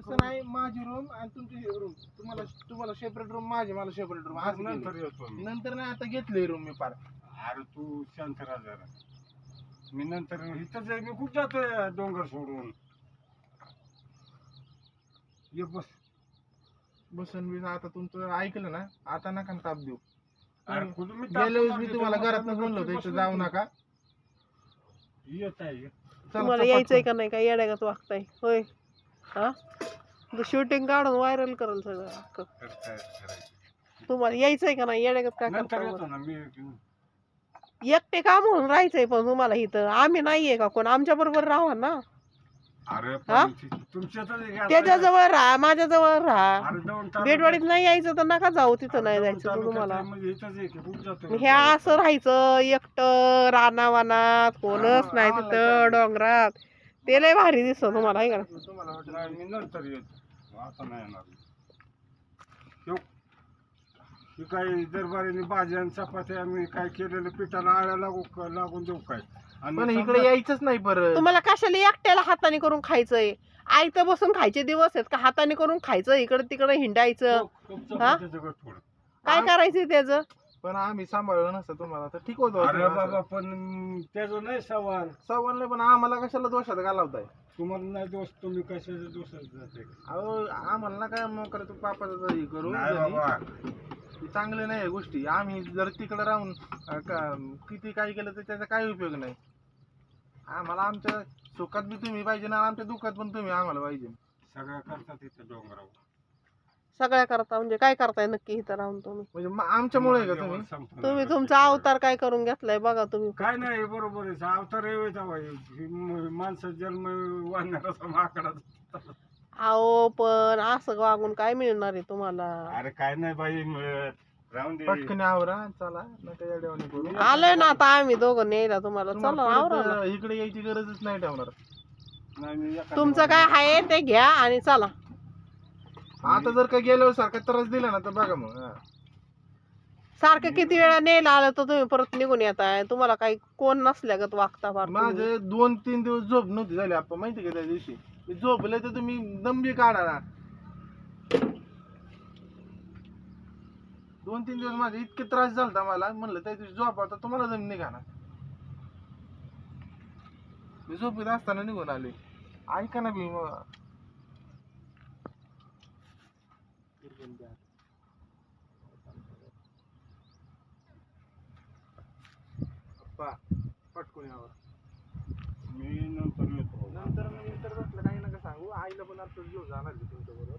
तसं नाही, माझी रूम आणि तुमची रूम, तुम्हाला सेपरेट रूम, मला सेपरेट रूम. आज नंतर येतो मी. नंतर नाही, आता घेतली रूम मी पार. अरे तू शांत राहा जरा. मी नंतर इथंच आहे, मी कुठं जातोय डोंगर सोडून. ये बस. बसन बी आता तुमचं ऐकलं ना, आता नका ताप देऊ. अरे कुठं मी गेल्या वेळेस मी तुम्हाला घरातनं म्हणलं होतं इथं जाऊ नका. येत आहे. तुम्हाला यायचंय का नाही काय येड्यागत वागताय होय हा शूटिंग काढून व्हायरल करल सगळं अख्खं. तुम्हाला यायचंय का नाही येड्यागत काय नंतर करता येतो ना मी. एकटे का म्हणून राहायचंय पण तुम्हाला इथं आम्ही नाहीये का कोण आमच्या बरोबर राहा ना. अरे हा? तुमच्या त्याच्या जवळ राहा माझ्या जवळ राहा. अरे जाऊन बेटवाडीत नाही यायचं तर नका जाऊ तिथं नाही जायचं तर तुम्हाला. म्हणजे इथंच आहे की कुठं जातोय? हे असं राहायचं एकटं रानावानात कोणच नाही तिथं डोंगरात ते लय भारी दिसत तुम्हाला आहे का तुम्हाला हॉटेल नाही, मी नंतर येतो, आता नाही येणार. ह्यो, ही काही दरबारीने भाजी आणि चपात्या आम्ही काय केलेलं पिठाला आळ्या लागून देऊ काय? आणि पण समजा- इकडे यायचंच नाही परत. तुम्हाला कशाला एकट्याला हाताने करून खायचंय आईतं बसून खायचे दिवस आहेत का हाताने करून खायचं इकडे तिकडे हिंडायचं खूप चपात्याचं गट थोडं. काय करायचं त्याचं. पण आम्ही सांभाळलं नसतं तुम्हाला तर ठीक होतं. अरे बाबा पण त्याचं नाही सवाल. सवाल नाही, पण आम्हाला कशाला दोषात घालवताय? तुम्हाला नाही दोष, तुम्ही कशाच्या दोषात जाते? अहो आम्हाला ना काय मग करतो पापाचं हे करू नाही बाबा. हे चांगले नाही गोष्टी. आम्ही जर तिकडे राहून किती काही केलं तर त्याचा काही उपयोग नाही. आम्हाला आमच्या सुखात बी तुम्ही पाहिजे ना, आमच्या दुःखात पण तुम्ही आम्हाला पाहिजे. सगळ्या करतात तिथे डोंगरावर. सगळ्या करता म्हणजे काय करताय नक्की इथं राहून तुम्ही. म्हणजे आमच्यामुळे आहे का तुम्ही? संपलं. तुम्ही तुमचा अवतार काय करून घेतलाय बघा तुम्ही. काय नाही बरोबर आहे. अवतार माणसं जन्म वाढणारा माकडा. अहो पण असं वागून काय मिळणार आहे तुम्हाला. अरे काय नाही बाई मिळत. राहून दे. पटकन आवरा चला, नका या देवाने करू. आलोय ना आता आम्ही दोघं न्यायला तुम्हाला चला तुम्हाला आवरा ना. परत इकडे यायची गरजच नाही ठेवणार. नाही मी एखाद्या तुमचं काय आहे ते घ्या आणि चला. आता जर का गेल्यावर सारखा त्रास दिला ना तर बघा मग. सारखं किती वेळा न्यायला आलं तर तुम्ही परत निघून येताय. तुम्हाला काही कोण नसल्यागत वागता फार तुम्ही. माझे 2-3 दिवस झोप नव्हती झाली आपण माहिती का त्या दिवशी. मी झोपले तर तुम्ही दंबी काढा ना. 2-3 दिवस माझे इतके त्रास झालता मला, म्हणलं त्या दिवशी झोप आता तुम्हाला दम निघाला. मी झोपीत असताना निघून आले. ऐका ना मी पटकून यावर. मी नंतर येतो. नंतर बसलं काही नका सांगू. आईला पण आता घेऊन जाणार तुमच्या बरोबर.